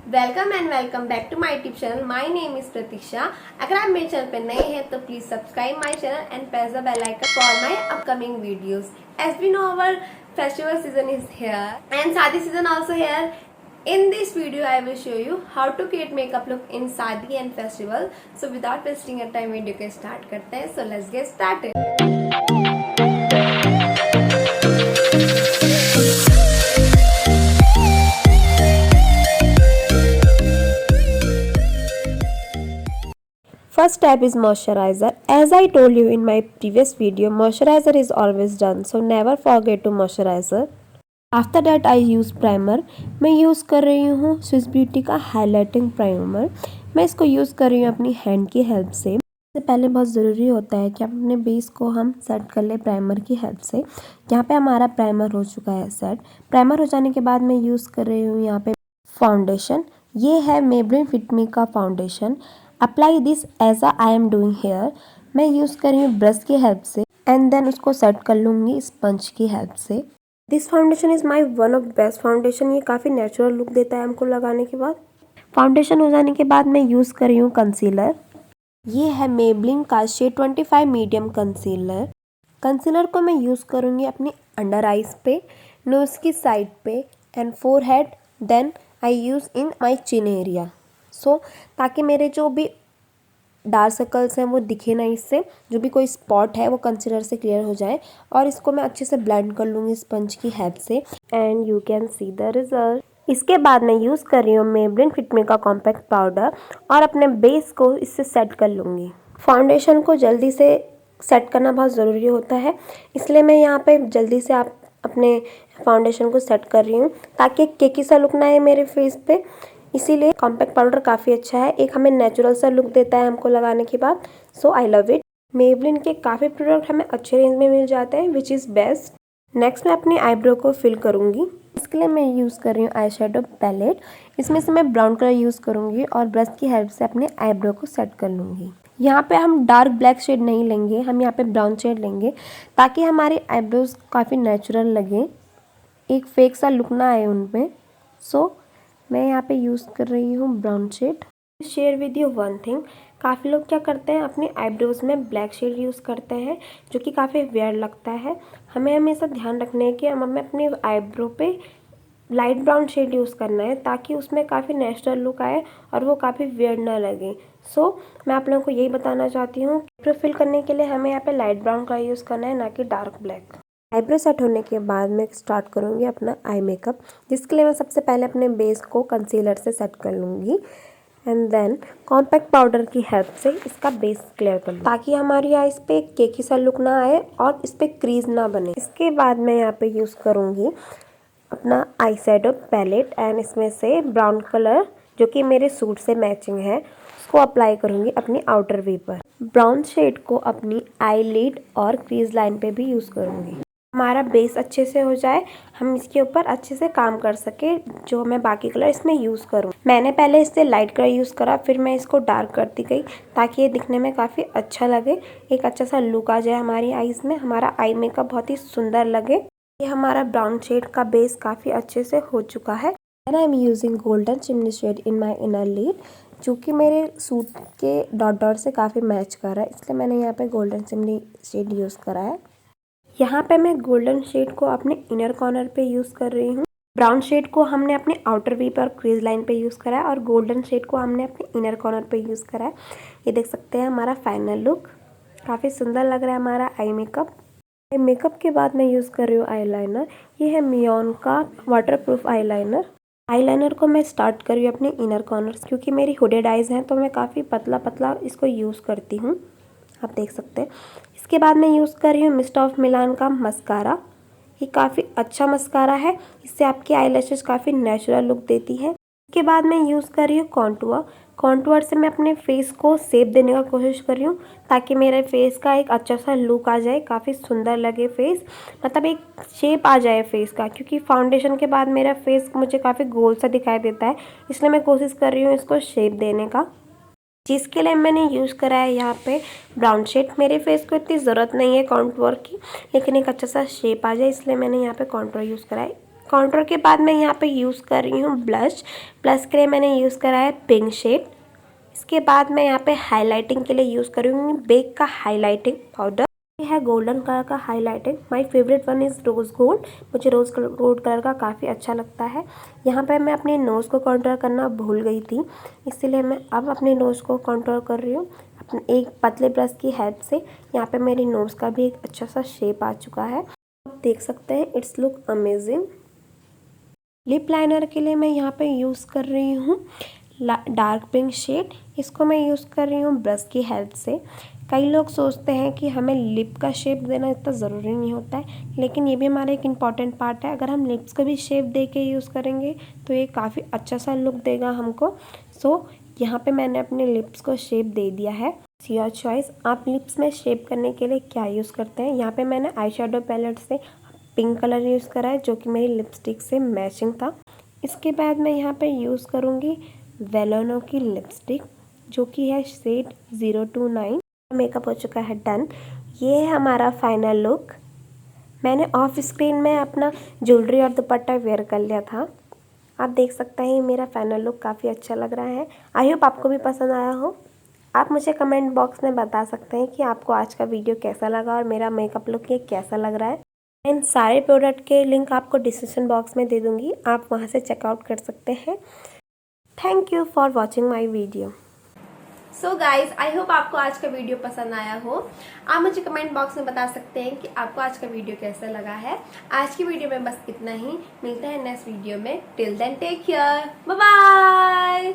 Welcome and welcome back to my YouTube channel. My name is Pratiksha. अगर आप मेरे channel पर नए हैं तो please subscribe my channel and press the bell icon for my upcoming videos. As we know our festival season is here and Shadi season also here. In this video I will show you how to create makeup look in Shadi and festival. So without wasting your time video को start करते हैं। So let's get started. First step is moisturizer. As I told you in my previous video, moisturizer is always done, so never forget to moisturizer. After that I use primer. मैं use कर रही हूँ Swiss beauty का highlighting primer. मैं इसको use कर रही हूँ अपनी हैंड की हेल्प से। इससे पहले बहुत ज़रूरी होता है कि अपने बेस को हम सेट कर ले प्राइमर की हेल्प से। यहाँ पे हमारा प्राइमर हो चुका है सेट। प्राइमर हो जाने के बाद मैं यूज़ कर रही हूँ यहाँ पे फाउंडेशन। ये है Maybelline Fit Me का foundation. Apply this as I am doing here. मैं यूज़ कर रही हूँ ब्रश की हेल्प से एंड देन उसको सेट कर लूँगी स्पंज की हेल्प से। This foundation is my one of best foundation. ये काफ़ी नेचुरल लुक देता है हमको लगाने के बाद। फाउंडेशन हो जाने के बाद मैं यूज़ कर रही हूँ कंसीलर। ये है Maybelline का शेड 25 मीडियम कंसीलर। कंसीलर को मैं यूज़ करूँगी अपनी अंडर आइज पे, नोज़ की साइड पे and forehead. Then I use in my chin area. ताकि मेरे जो भी डार्क सर्कल्स हैं वो दिखे ना, इससे जो भी कोई स्पॉट है वो कंसीलर से क्लियर हो जाए। और इसको मैं अच्छे से ब्लेंड कर लूँगी स्पंज की हेल्प से and you can see the result. इसके बाद मैं यूज़ कर रही हूँ Maybelline Fit Me का कॉम्पैक्ट पाउडर और अपने बेस को इससे सेट कर लूँगी। फाउंडेशन को जल्दी से सेट करना बहुत ज़रूरी होता है, इसलिए मैं यहाँ पे जल्दी से आप अपने फाउंडेशन को सेट कर रही हूँ ताकि एक केकी सा लुक ना आए मेरे फेस पे। इसीलिए कॉम्पैक्ट पाउडर काफ़ी अच्छा है, एक हमें नेचुरल सा लुक देता है हमको लगाने के बाद। सो आई लव इट। Maybelline के काफ़ी प्रोडक्ट हमें अच्छे रेंज में मिल जाते हैं विच इज़ बेस्ट। नेक्स्ट मैं अपनी आईब्रो को फिल करूँगी। इसके लिए मैं यूज़ कर रही हूँ आई शेडो पैलेट। इसमें से मैं ब्राउन कलर यूज़ करूँगी और ब्रश की हेल्प से अपने आईब्रो को सेट कर लूँगी। यहाँ पे हम डार्क ब्लैक शेड नहीं लेंगे, हम यहाँ पे ब्राउन शेड लेंगे ताकि हमारे आईब्रोज काफ़ी नेचुरल लगे, एक फेक सा लुक ना आए उनमें। सो मैं यहाँ पे यूज़ कर रही हूँ brown shade. Share with you one thing, काफ़ी लोग क्या करते हैं अपने आईब्रोज में ब्लैक शेड यूज़ करते हैं जो कि काफ़ी वियर्ड लगता है। हमें हमेशा ध्यान रखना है कि हमें अपने आईब्रो पे लाइट ब्राउन शेड यूज़ करना है ताकि उसमें काफ़ी नेचुरल लुक आए और वो काफ़ी वियर्ड ना लगे। मैं आप लोगों को यही बताना चाहती हूँ, आईब्रो फिल करने के लिए हमें यहाँ पे लाइट ब्राउन कलर यूज़ करना है, ना कि डार्क ब्लैक। आईब्रो सेट होने के बाद मैं स्टार्ट करूँगी अपना आई मेकअप, जिसके लिए मैं सबसे पहले अपने बेस को कंसीलर से सेट कर लूँगी एंड देन कॉम्पैक्ट पाउडर की हेल्प से इसका बेस क्लियर कर लूँ ताकि हमारी आईज पे एक केकी सा लुक ना आए और इस पर क्रीज ना बने। इसके बाद मैं यहाँ पे यूज़ करूँगी अपना आई शेडो पैलेट एंड इसमें से ब्राउन कलर जो कि मेरे सूट से मैचिंग है उसको अप्लाई करूँगी अपनी आउटर वी पर। ब्राउन शेड को अपनी आई लिड और क्रीज लाइन पे भी यूज़ करूँगी। हमारा बेस अच्छे से हो जाए, हम इसके ऊपर अच्छे से काम कर सके, जो मैं बाकी कलर इसमें यूज़ करूँ। मैंने पहले इससे लाइट कलर यूज़ करा, फिर मैं इसको डार्क करती गई ताकि ये दिखने में काफ़ी अच्छा लगे, एक अच्छा सा लुक आ जाए हमारी आईज़ में, हमारा आई मेकअप बहुत ही सुंदर लगे। ये हमारा ब्राउन शेड का बेस काफ़ी अच्छे से हो चुका है and I am using golden chimney shade in my inner lid, जो कि मेरे सूट के डॉट डॉट से काफ़ी मैच कर रहा है, इसलिए मैंने यहाँ पे गोल्डन चिमनी शेड यूज़ करा है। यहाँ पे मैं गोल्डन शेड को अपने इनर कॉर्नर पे यूज़ कर रही हूँ। ब्राउन शेड को हमने अपने आउटर वी पर क्रीज लाइन पे यूज़ करा है और गोल्डन शेड को हमने अपने इनर कॉर्नर पे यूज़ करा है। ये देख सकते हैं हमारा फाइनल लुक, काफ़ी सुंदर लग रहा है हमारा आई मेकअप। मेकअप के बाद मैं यूज़ कर रही हूँ आईलाइनर। ये है मियोन का वाटरप्रूफ आईलाइनर। आईलाइनर को मैं स्टार्ट कर रही हूँ अपने इनर कॉर्नर्स, क्योंकि मेरी हुडेड आइज़ हैं तो मैं काफ़ी पतला पतला इसको यूज़ करती हूँ, आप देख सकते हैं। इसके बाद मैं यूज़ कर रही हूँ मिस्ट ऑफ मिलान का मस्कारा। ये काफ़ी अच्छा मस्कारा है, इससे आपकी आईलैशेस काफ़ी नेचुरल लुक देती है। इसके बाद मैं यूज़ कर रही हूँ कॉन्टूर। कॉन्टूर से मैं अपने फेस को शेप देने का कोशिश कर रही हूँ ताकि मेरे फेस का एक अच्छा सा लुक आ जाए, काफ़ी सुंदर लगे फेस, मतलब एक शेप आ जाए फेस का, क्योंकि फाउंडेशन के बाद मेरा फेस मुझे काफ़ी गोल सा दिखाई देता है, इसलिए मैं कोशिश कर रही हूँ इसको शेप देने का, जिसके लिए मैंने यूज़ करा है यहाँ पे ब्राउन शेड। मेरे फेस को इतनी ज़रूरत नहीं है कॉन्टूर की, लेकिन एक अच्छा सा शेप आ जाए इसलिए मैंने यहाँ पे कॉन्टूर यूज़ करा है। कॉन्टूर के बाद मैं यहाँ पे यूज़ कर रही हूँ ब्लश। ब्लश के लिए मैंने यूज़ करा है पिंक शेड। इसके बाद मैं यहाँ पे हाइलाइटिंग के लिए यूज़ करूँगी बेक का हाइलाइटिंग पाउडर। ये है गोल्डन कलर का highlighting. My favourite one is rose gold. मुझे रोज़ गोल्ड कलर का काफ़ी अच्छा लगता है। यहाँ पे मैं अपने नोज़ को कंटूर करना भूल गई थी, इसीलिए मैं अब अपने नोज़ को कंटूर कर रही हूँ अपने एक पतले ब्रश की हेल्प से। यहाँ पे मेरी नोज़ का भी एक अच्छा सा शेप आ चुका है, आप देख सकते हैं। It's look amazing. Lip liner के लिए मैं यहाँ पे यूज़ कर रही हूँ डार्क पिंक शेड। इसको मैं यूज़ कर रही हूँ ब्रश की हेल्प से। कई लोग सोचते हैं कि हमें लिप का शेप देना इतना ज़रूरी नहीं होता है, लेकिन ये भी हमारा एक इम्पॉर्टेंट पार्ट है। अगर हम लिप्स को भी शेप दे के यूज़ करेंगे तो ये काफ़ी अच्छा सा लुक देगा हमको। सो यहाँ पे मैंने अपने लिप्स को शेप दे दिया है। योर चॉइस, आप लिप्स में शेप करने के लिए क्या यूज़ करते हैं। यहाँ पे मैंने आई शेडो पैलेट से पिंक कलर यूज़ करा है, जो कि मेरी लिपस्टिक से मैचिंग था। इसके बाद मैं यहाँ पे यूज़ करूँगी वेलोनो की लिपस्टिक, जो कि है शेड 029। मेकअप हो चुका है डन। ये है हमारा फाइनल लुक। मैंने ऑफ स्क्रीन में अपना ज्वेलरी और दुपट्टा वेयर कर लिया था। आप देख सकते हैं मेरा फाइनल लुक काफ़ी अच्छा लग रहा है। आई होप आपको भी पसंद आया हो। आप मुझे कमेंट बॉक्स में बता सकते हैं कि आपको आज का वीडियो कैसा लगा और मेरा मेकअप लुक ये कैसा लग रहा है। इन सारे प्रोडक्ट के लिंक आपको डिस्क्रिप्शन बॉक्स में दे दूँगी, आप वहाँ से चेकआउट कर सकते हैं। Thank you for watching my video. So guys, I hope आपको आज का वीडियो पसंद आया हो। आप मुझे कमेंट बॉक्स में बता सकते हैं कि आपको आज का वीडियो कैसा लगा है। आज की वीडियो में बस इतना ही। मिलते हैं नेक्स्ट वीडियो में। Till then take care, bye bye.